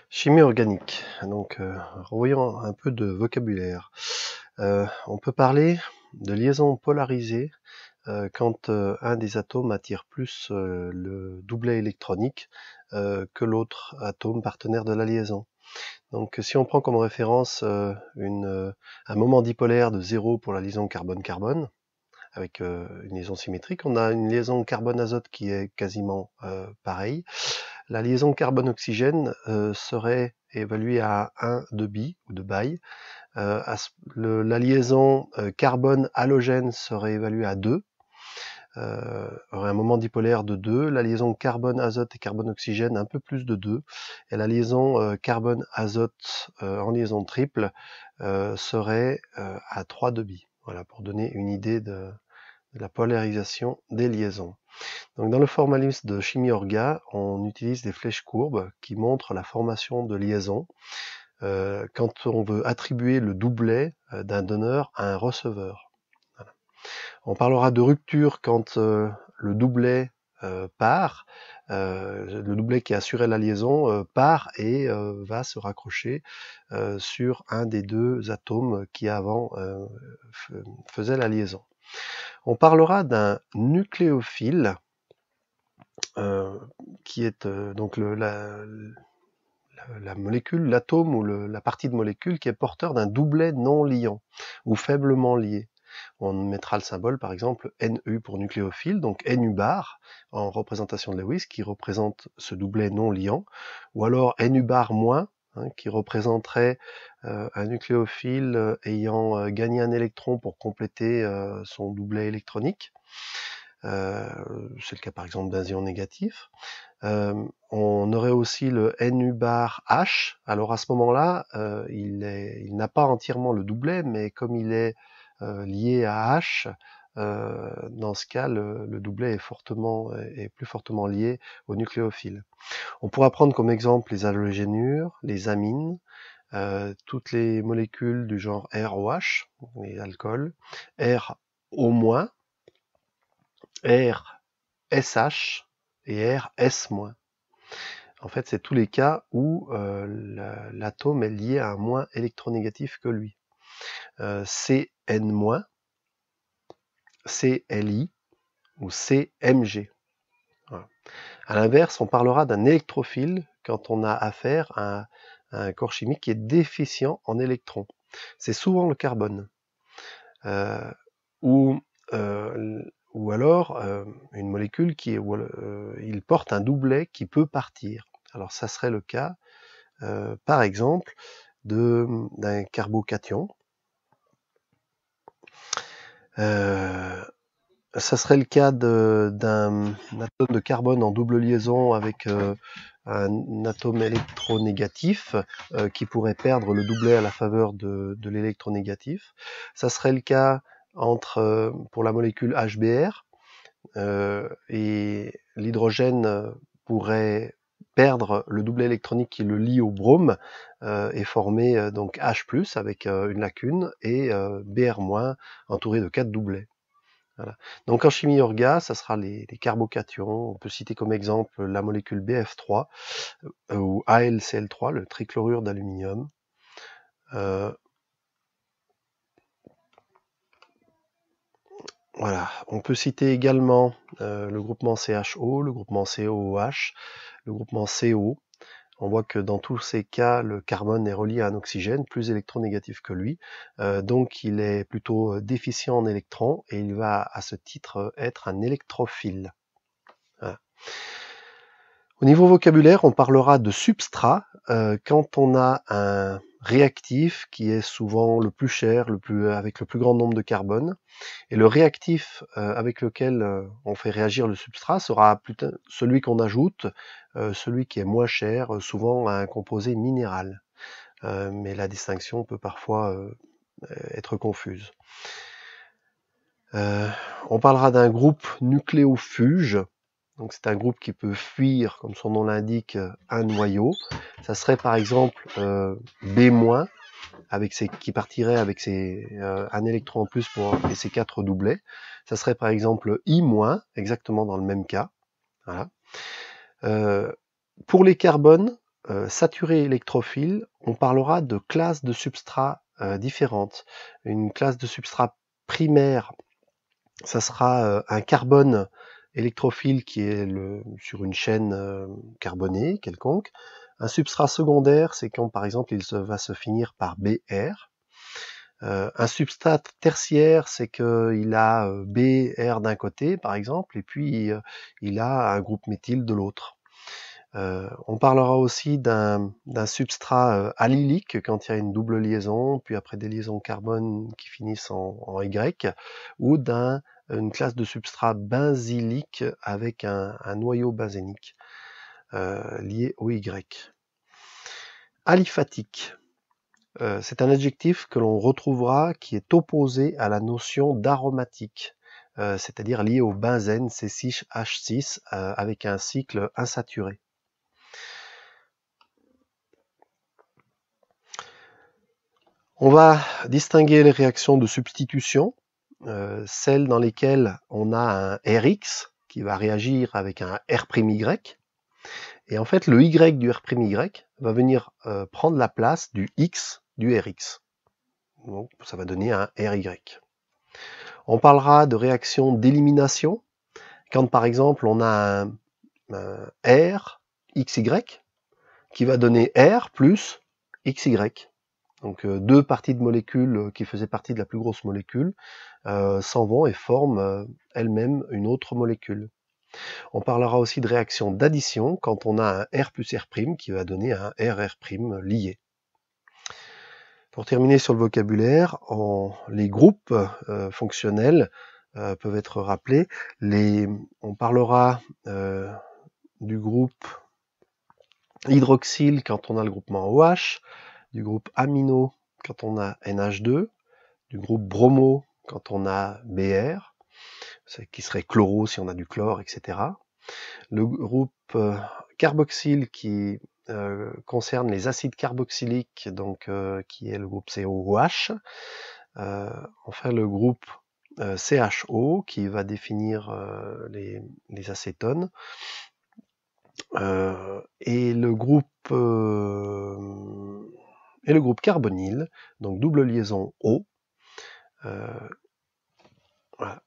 Chimie organique. Donc, revoyons un peu de vocabulaire. On peut parler de liaison polarisée quand un des atomes attire plus le doublet électronique que l'autre atome partenaire de la liaison. Donc, si on prend comme référence un moment dipolaire de 0 pour la liaison carbone-carbone, avec une liaison symétrique, on a une liaison carbone-azote qui est quasiment pareille. La liaison carbone-oxygène serait évaluée à 1 de Bi ou de Baille. La liaison carbone-halogène serait évaluée à 2, aurait un moment dipolaire de 2. La liaison carbone-azote et carbone-oxygène un peu plus de 2. Et la liaison carbone-azote en liaison triple serait à 3 de Bi. Voilà, pour donner une idée de la polarisation des liaisons. Donc dans le formalisme de chimie orga, on utilise des flèches courbes qui montrent la formation de liaisons quand on veut attribuer le doublet d'un donneur à un receveur. Voilà. On parlera de rupture quand le doublet part, le doublet qui assurait la liaison part et va se raccrocher sur un des deux atomes qui avant faisait la liaison. On parlera d'un nucléophile qui est donc la molécule, l'atome ou la partie de molécule qui est porteur d'un doublet non liant ou faiblement lié. On mettra le symbole par exemple Nu pour nucléophile, donc Nu bar en représentation de Lewis qui représente ce doublet non liant, ou alors Nu bar moins qui représenterait un nucléophile ayant gagné un électron pour compléter son doublet électronique. C'est le cas par exemple d'un ion négatif. On aurait aussi le Nu bar H. Alors à ce moment-là, il n'a pas entièrement le doublet, mais comme il est lié à H, dans ce cas, le doublet est plus fortement lié au nucléophile. On pourra prendre comme exemple les halogénures, les amines, toutes les molécules du genre ROH, les alcools, RO-, RSH et RS-. En fait, c'est tous les cas où l'atome est lié à un moins électronégatif que lui. Cn-, Cli ou Cmg. Voilà. À l'inverse, on parlera d'un électrophile quand on a affaire à un corps chimique qui est déficient en électrons. C'est souvent le carbone. Ou alors une molécule il porte un doublet qui peut partir. Alors ça serait le cas, par exemple, d'un carbocation. Ça serait le cas d'un atome de carbone en double liaison avec un atome électronégatif qui pourrait perdre le doublet à la faveur de l'électronégatif. Ça serait le cas pour la molécule HBr, et l'hydrogène pourrait perdre le doublet électronique qui le lie au brome et former donc H+, avec une lacune, et Br- entouré de 4 doublets. Voilà. Donc en chimie orga, ça sera les carbocations. On peut citer comme exemple la molécule Bf3 ou AlCl3, le trichlorure d'aluminium. Voilà. On peut citer également le groupement CHO, le groupement COOH, le groupement CO. On voit que dans tous ces cas, le carbone est relié à un oxygène plus électronégatif que lui, donc il est plutôt déficient en électrons et il va à ce titre être un électrophile. Voilà. Au niveau vocabulaire, on parlera de substrat quand on a un réactif qui est souvent le plus cher, avec le plus grand nombre de carbone. Et le réactif avec lequel on fait réagir le substrat sera plutôt celui qu'on ajoute, celui qui est moins cher, souvent à un composé minéral. Mais la distinction peut parfois être confuse. On parlera d'un groupe nucléofuge. Donc c'est un groupe qui peut fuir, comme son nom l'indique, un noyau. Ça serait par exemple B-, qui partirait avec un électron en plus et ses 4 doublets. Ça serait par exemple I-, exactement dans le même cas. Voilà. Pour les carbones, saturé électrophile, on parlera de classes de substrats différentes. Une classe de substrat primaire, ça sera un carbone électrophile qui est sur une chaîne carbonée quelconque. Un substrat secondaire, c'est quand par exemple va se finir par Br. Un substrat tertiaire, c'est qu'il a Br d'un côté par exemple, et puis il a un groupe méthyle de l'autre. On parlera aussi d'un substrat allylique quand il y a une double liaison, puis après des liaisons carbone qui finissent en Y, ou d'une classe de substrat benzylique avec un noyau benzénique lié au Y. Aliphatique, c'est un adjectif que l'on retrouvera qui est opposé à la notion d'aromatique, c'est-à-dire lié au benzène C6H6 avec un cycle insaturé. On va distinguer les réactions de substitution, celles dans lesquelles on a un Rx qui va réagir avec un R'Y, et en fait le Y du R'Y va venir prendre la place du X du Rx. Donc ça va donner un Ry. On parlera de réaction d'élimination, quand par exemple on a un R, XY, qui va donner R plus XY. Donc deux parties de molécules qui faisaient partie de la plus grosse molécule s'en vont et forment elles-mêmes une autre molécule. On parlera aussi de réaction d'addition quand on a un R plus R' qui va donner un RR' lié. Pour terminer sur le vocabulaire, les groupes fonctionnels peuvent être rappelés. On parlera du groupe hydroxyle quand on a le groupement OH, du groupe amino quand on a NH2, du groupe bromo quand on a Br, qui serait chloro si on a du chlore, etc. Le groupe carboxyle qui concerne les acides carboxyliques, donc qui est le groupe COOH. Enfin le groupe CHO qui va définir les acétones. Et le groupe carbonyle, donc double liaison O. Voilà.